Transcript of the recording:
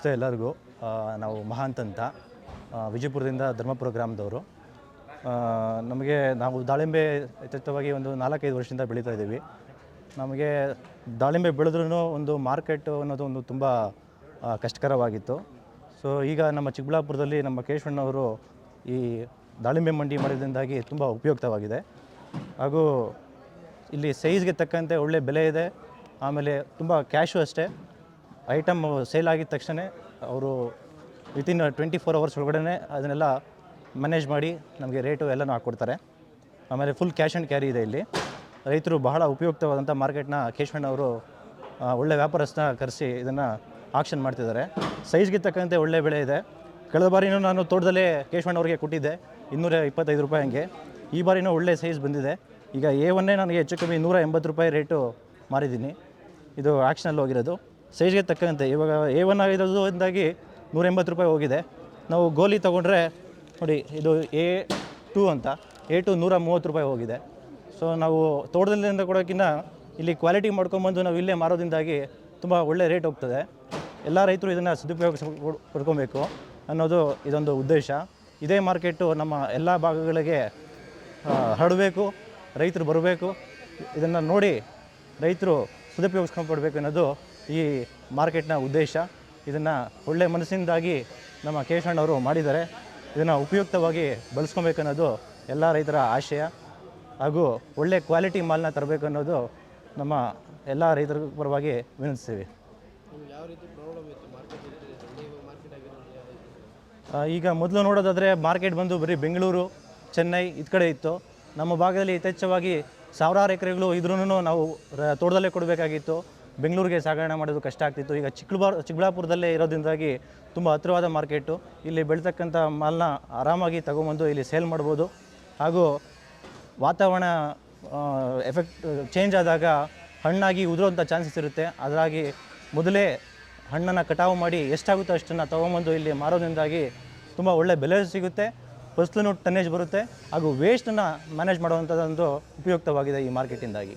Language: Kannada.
ನಮಸ್ತೆ ಎಲ್ಲರಿಗೂ. ನಾವು ಮಹಾಂತ್ ಅಂತ ವಿಜಯಪುರದಿಂದ ಧರ್ಮಪುರ ಗ್ರಾಮದವರು. ನಾವು ದಾಳಿಂಬೆ ಯಥೇಚ್ಛವಾಗಿ ಒಂದು 4-5 ವರ್ಷದಿಂದ ಬೆಳೀತಾ ಇದ್ದೀವಿ. ನಮಗೆ ದಾಳಿಂಬೆ ಬೆಳೆದ್ರೂ ಒಂದು ಮಾರ್ಕೆಟು ಅನ್ನೋದು ಒಂದು ತುಂಬ ಕಷ್ಟಕರವಾಗಿತ್ತು. ಸೊ ಈಗ ನಮ್ಮ ಚಿಕ್ಕಬಳ್ಳಾಪುರದಲ್ಲಿ ನಮ್ಮ ಕೇಶವಣ್ಣವರು ಈ ದಾಳಿಂಬೆ ಮಂಡಿ ಮಾಡಿದ್ರಿಂದಾಗಿ ತುಂಬ ಉಪಯುಕ್ತವಾಗಿದೆ. ಹಾಗೂ ಇಲ್ಲಿ ಸೈಜ್ಗೆ ತಕ್ಕಂತೆ ಒಳ್ಳೆ ಬೆಲೆ ಇದೆ. ಆಮೇಲೆ ತುಂಬ ಕ್ಯಾಶು ಅಷ್ಟೇ. ಐಟಮ್ ಸೇಲ್ ಆಗಿದ ತಕ್ಷಣ ಅವರು ವಿತಿನ್ 24 ಅವರ್ಸ್ ಒಳಗಡೆ ಅದನ್ನೆಲ್ಲ ಮ್ಯಾನೇಜ್ ಮಾಡಿ ನಮಗೆ ರೇಟು ಎಲ್ಲನೂ ಹಾಕ್ಕೊಡ್ತಾರೆ. ಆಮೇಲೆ ಫುಲ್ ಕ್ಯಾಶ್ ಆ್ಯಂಡ್ ಕ್ಯಾರಿ ಇದೆ ಇಲ್ಲಿ. ರೈತರು ಬಹಳ ಉಪಯುಕ್ತವಾದಂಥ ಮಾರ್ಕೆಟ್ನ ಕೇಶವಣ್ಣವರು ಒಳ್ಳೆ ವ್ಯಾಪಾರಸ್ಥನ ಕರೆಸಿ ಇದನ್ನು ಆಕ್ಷನ್ ಮಾಡ್ತಿದ್ದಾರೆ. ಸೈಜ್ಗೆ ತಕ್ಕಂತೆ ಒಳ್ಳೆ ಬೆಳೆ ಇದೆ. ಕಳೆದ ಬಾರಿನೂ ನಾನು ತೋಟದಲ್ಲೇ ಕೇಶವಣ್ಣವ್ರಿಗೆ ಕೊಟ್ಟಿದ್ದೆ 225 ರೂಪಾಯಿ ಹಂಗೆ. ಈ ಬಾರಿನೂ ಒಳ್ಳೆ ಸೈಜ್ ಬಂದಿದೆ. ಈಗ A1 ನನಗೆ ಹೆಚ್ಚು ಕಮ್ಮಿ 180 ರೂಪಾಯಿ ರೇಟು ಮಾರಿದ್ದೀನಿ. ಇದು ಆ್ಯಕ್ಷನಲ್ಲಿ ಹೋಗಿರೋದು. ಸೈಜ್ಗೆ ತಕ್ಕಂತೆ ಇವಾಗ A1 ಆಗಿರೋದ್ರಿಂದಾಗಿ 180 ರೂಪಾಯಿ ಹೋಗಿದೆ. ನಾವು ಗೋಲಿ ತೊಗೊಂಡ್ರೆ ನೋಡಿ, ಇದು A2 ಅಂತ, A2 130 ರೂಪಾಯಿ ಹೋಗಿದೆ. ಸೊ ನಾವು ತೋಟದಲ್ಲಿಂದ ಕೊಡೋಕ್ಕಿಂತ ಇಲ್ಲಿ ಕ್ವಾಲಿಟಿ ಮಾಡ್ಕೊಂಬಂದು ನಾವು ಇಲ್ಲೇ ಮಾರೋದ್ರಿಂದಾಗಿ ತುಂಬ ಒಳ್ಳೆ ರೇಟ್ ಹೋಗ್ತದೆ. ಎಲ್ಲ ರೈತರು ಇದನ್ನು ಸದುಪಯೋಗ ಪಡ್ಕೊಬೇಕು ಅನ್ನೋದು ಇದೊಂದು ಉದ್ದೇಶ. ಇದೇ ಮಾರ್ಕೆಟು ನಮ್ಮ ಎಲ್ಲ ಭಾಗಗಳಿಗೆ ಹರಡಬೇಕು, ರೈತರು ಬರಬೇಕು. ಇದನ್ನು ನೋಡಿ ರೈತರು ಸದುಪಯೋಗಿಸ್ಕೊಂಡ್ಕೊಡ್ಬೇಕು ಅನ್ನೋದು ಈ ಮಾರ್ಕೆಟ್ನ ಉದ್ದೇಶ. ಇದನ್ನು ಒಳ್ಳೆಯ ಮನಸ್ಸಿಂದಾಗಿ ನಮ್ಮ ಕೇಶವಣ್ಣವರು ಮಾಡಿದ್ದಾರೆ. ಇದನ್ನು ಉಪಯುಕ್ತವಾಗಿ ಬಳಸ್ಕೊಬೇಕನ್ನೋದು ಎಲ್ಲ ರೈತರ ಆಶಯ. ಹಾಗೂ ಒಳ್ಳೆ ಕ್ವಾಲಿಟಿ ಮಾಲನ್ನ ತರಬೇಕು ಅನ್ನೋದು ನಮ್ಮ ಎಲ್ಲ ರೈತರ ಪರವಾಗಿ ವಿನಂತಿಸ್ತೀವಿ. ಈಗ ಮೊದಲು ನೋಡೋದಾದರೆ ಮಾರ್ಕೆಟ್ ಬಂದು ಬರೀ ಬೆಂಗಳೂರು, ಚೆನ್ನೈ ಇದು ಕಡೆ ಇತ್ತು. ನಮ್ಮ ಭಾಗದಲ್ಲಿ ಯಥೇಚ್ಛವಾಗಿ ಸಾವಿರಾರು ಎಕರೆಗಳು ಇದ್ರೂ ನಾವು ತೋಟದಲ್ಲೇ ಕೊಡಬೇಕಾಗಿತ್ತು. ಬೆಂಗಳೂರಿಗೆ ಸಾಗಣೆ ಮಾಡೋದು ಕಷ್ಟ ಆಗ್ತಿತ್ತು. ಈಗ ಚಿಕ್ಕಬಳ್ಳಾಪುರದಲ್ಲೇ ಇರೋದ್ರಿಂದಾಗಿ ತುಂಬ ಹತ್ತಿರವಾದ ಮಾರ್ಕೆಟು. ಇಲ್ಲಿ ಬೆಳೀತಕ್ಕಂಥ ಮಾಲನ್ನ ಆರಾಮಾಗಿ ತಗೊಂಬಂದು ಇಲ್ಲಿ ಸೇಲ್ ಮಾಡ್ಬೋದು. ಹಾಗೂ ವಾತಾವರಣ ಎಫೆಕ್ಟ್ ಚೇಂಜ್ ಆದಾಗ ಹಣ್ಣಾಗಿ ಉದುರುವಂಥ ಚಾನ್ಸಸ್ ಇರುತ್ತೆ. ಅದರಾಗಿ ಮೊದಲೇ ಹಣ್ಣನ್ನು ಕಟಾವು ಮಾಡಿ ಎಷ್ಟಾಗುತ್ತೋ ಅಷ್ಟನ್ನು ತೊಗೊಂಬಂದು ಇಲ್ಲಿ ಮಾರೋದ್ರಿಂದಾಗಿ ತುಂಬ ಒಳ್ಳೆ ಬೆಲೆ ಸಿಗುತ್ತೆ, ಫಸಲೂ ಟನ್ನೇಜ್ ಬರುತ್ತೆ. ಹಾಗೂ ವೇಸ್ಟನ್ನು ಮ್ಯಾನೇಜ್ ಮಾಡುವಂಥದ್ದೊಂದು ಉಪಯುಕ್ತವಾಗಿದೆ ಈ ಮಾರ್ಕೆಟಿಂದಾಗಿ.